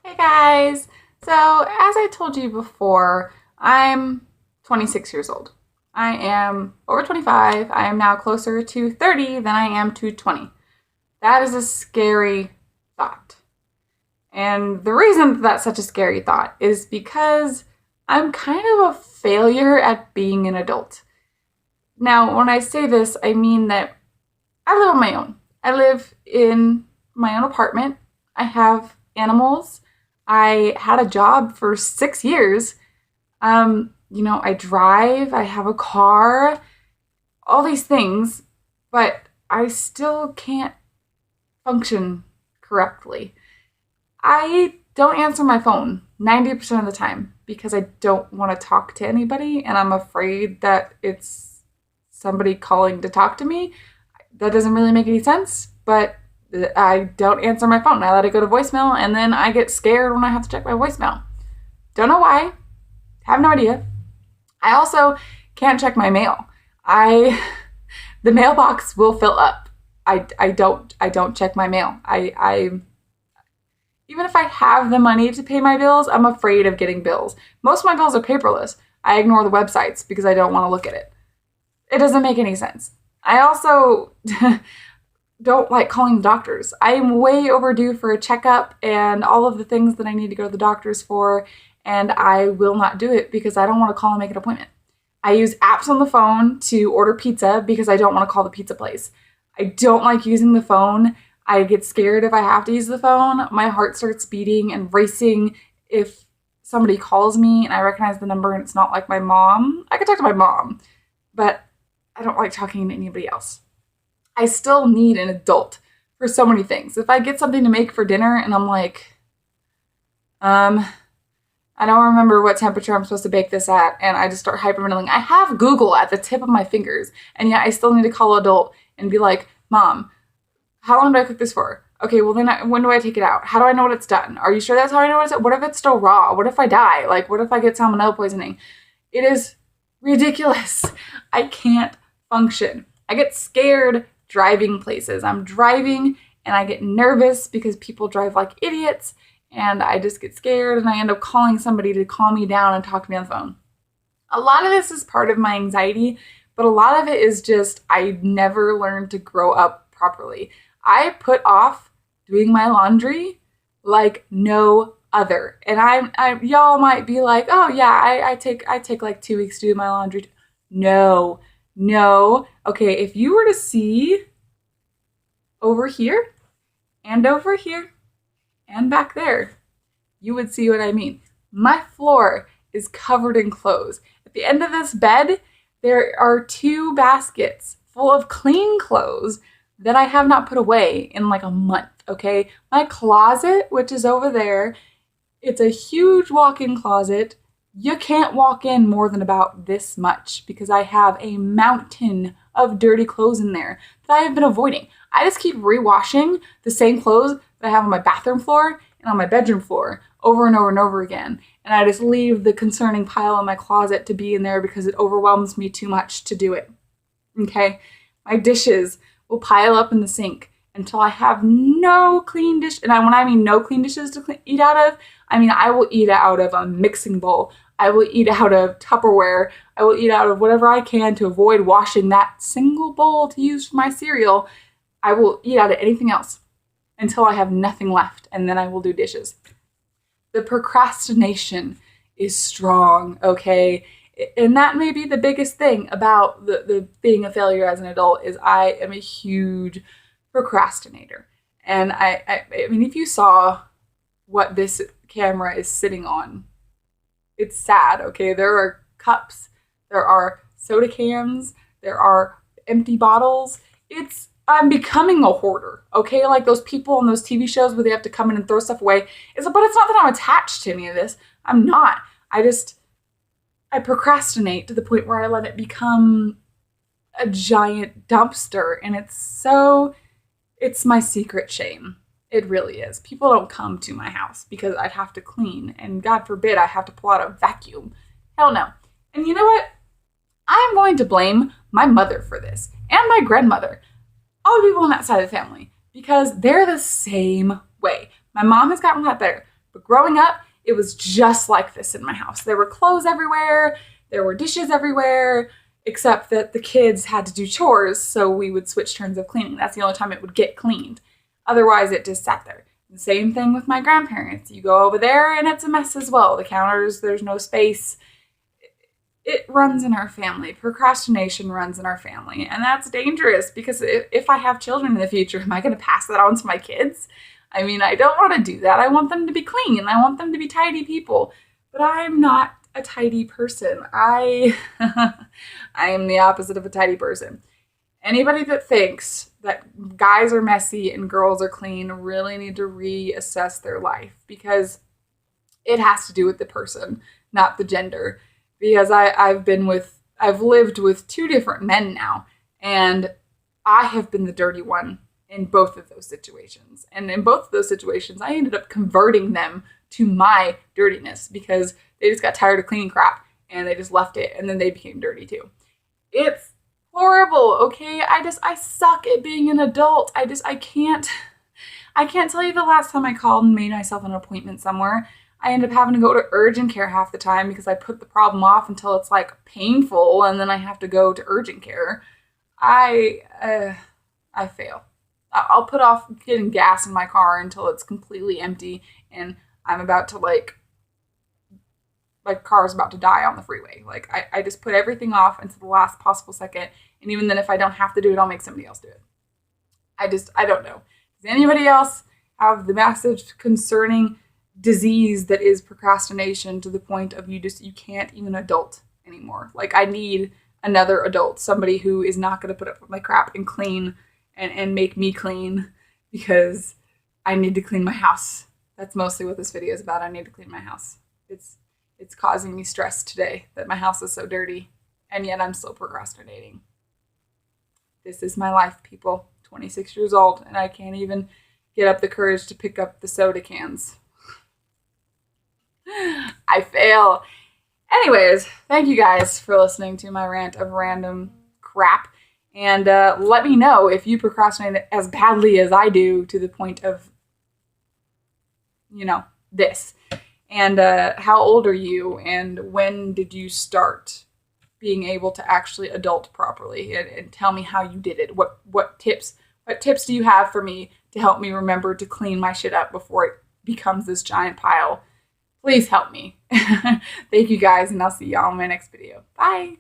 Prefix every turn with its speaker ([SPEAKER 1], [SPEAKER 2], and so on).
[SPEAKER 1] Hey guys! So, as I told you before, I'm 26 years old. I am over 25. I am now closer to 30 than I am to 20. That is a scary thought. And the reason that's such a scary thought is because I'm kind of a failure at being an adult. Now, when I say this, I mean that I live on my own. I live in my own apartment. I have animals. I had a job for 6 years. I drive, I have a car, all these things, but I still can't function correctly. I don't answer my phone 90% of the time because I don't want to talk to anybody and I'm afraid that it's somebody calling to talk to me. That doesn't really make any sense, but I don't answer my phone. I let it go to voicemail and then I get scared when I have to check my voicemail. Don't know why. Have no idea. I also can't check my mail. The mailbox will fill up. I don't check my mail. I even if I have the money to pay my bills, I'm afraid of getting bills. Most of my bills are paperless. I ignore the websites because I don't want to look at it. It doesn't make any sense. I also don't like calling the doctors. I am way overdue for a checkup and all of the things that I need to go to the doctors for, and I will not do it because I don't want to call and make an appointment. I use apps on the phone to order pizza because I don't want to call the pizza place. I don't like using the phone. I get scared if I have to use the phone. My heart starts beating and racing if somebody calls me and I recognize the number and it's not like my mom. I could talk to my mom, but I don't like talking to anybody else. I still need an adult for so many things. If I get something to make for dinner and I'm like, I don't remember what temperature I'm supposed to bake this at, and I just start hyperventilating. I have Google at the tip of my fingers, and yet I still need to call an adult and be like, Mom, how long do I cook this for? Okay, well then when do I take it out? How do I know what it's done? Are you sure that's how I know what if it's still raw? What if I die? Like, what if I get salmonella poisoning? It is ridiculous. I can't function. I get scared driving places. I'm driving and I get nervous because people drive like idiots and I just get scared and I end up calling somebody to calm me down and talk to me on the phone. A lot of this is part of my anxiety, but a lot of it is just I never learned to grow up properly. I put off doing my laundry like no other. And y'all might be like, oh yeah, I take like 2 weeks to do my laundry. No. Okay, if you were to see over here and over here and back there, you would see what I mean. My floor is covered in clothes. At the end of this bed, there are 2 baskets full of clean clothes that I have not put away in like a month, okay? My closet, which is over there, it's a huge walk-in closet. You can't walk in more than about this much because I have a mountain of dirty clothes in there that I have been avoiding. I just keep rewashing the same clothes that I have on my bathroom floor and on my bedroom floor over and over and over again. And I just leave the concerning pile in my closet to be in there because it overwhelms me too much to do it. Okay? My dishes will pile up in the sink until I have no clean dish. And when I mean no clean dishes to eat out of, I mean I will eat out of a mixing bowl. I will eat out of Tupperware. I will eat out of whatever I can to avoid washing that single bowl to use for my cereal. I will eat out of anything else until I have nothing left, and then I will do dishes. The procrastination is strong, okay? And that may be the biggest thing about the being a failure as an adult is I am a huge procrastinator. And I mean, if you saw what this camera is sitting on, it's sad, okay? There are cups, there are soda cans, there are empty bottles. I'm becoming a hoarder, okay? Like those people on those TV shows where they have to come in and throw stuff away. But it's not that I'm attached to any of this. I'm not. I procrastinate to the point where I let it become a giant dumpster, and it's my secret shame. It really is. People don't come to my house because I'd have to clean, and God forbid I have to pull out a vacuum. Hell no. And you know what? I am going to blame my mother for this, and my grandmother, all the people on that side of the family, because they're the same way. My mom has gotten a lot better. But growing up, it was just like this in my house. There were clothes everywhere. There were dishes everywhere, except that the kids had to do chores, so we would switch turns of cleaning. That's the only time it would get cleaned. Otherwise, it just sat there. The same thing with my grandparents. You go over there and it's a mess as well. The counters, there's no space. It runs in our family. Procrastination runs in our family. And that's dangerous because if I have children in the future, am I going to pass that on to my kids? I mean, I don't want to do that. I want them to be clean. I want them to be tidy people. But I'm not a tidy person. I am the opposite of a tidy person. Anybody that thinks that guys are messy and girls are clean really need to reassess their life, because it has to do with the person, not the gender. Because I've lived with two different men now, and I have been the dirty one in both of those situations. And in both of those situations, I ended up converting them to my dirtiness because they just got tired of cleaning crap and they just left it, and then they became dirty too. It's horrible, okay? I suck at being an adult. I can't tell you the last time I called and made myself an appointment somewhere. I end up having to go to urgent care half the time because I put the problem off until it's like painful, and then I have to go to urgent care. I fail. I'll put off getting gas in my car until it's completely empty and I'm about to my car's about to die on the freeway. Like I just put everything off until the last possible second. And even then, if I don't have to do it, I'll make somebody else do it. I don't know. Does anybody else have the massive concerning disease that is procrastination to the point of you can't even adult anymore? Like, I need another adult, somebody who is not going to put up with my crap and clean and make me clean, because I need to clean my house. That's mostly what this video is about. I need to clean my house. It's causing me stress today that my house is so dirty, and yet I'm still procrastinating. This is my life, people. 26 years old, and I can't even get up the courage to pick up the soda cans. I fail. Anyways, thank you guys for listening to my rant of random crap. And let me know if you procrastinate as badly as I do, to the point of, this. And how old are you? And when did you start being able to actually adult properly? And tell me how you did it. What tips do you have for me to help me remember to clean my shit up before it becomes this giant pile? Please help me. Thank you guys, and I'll see y'all in my next video. Bye.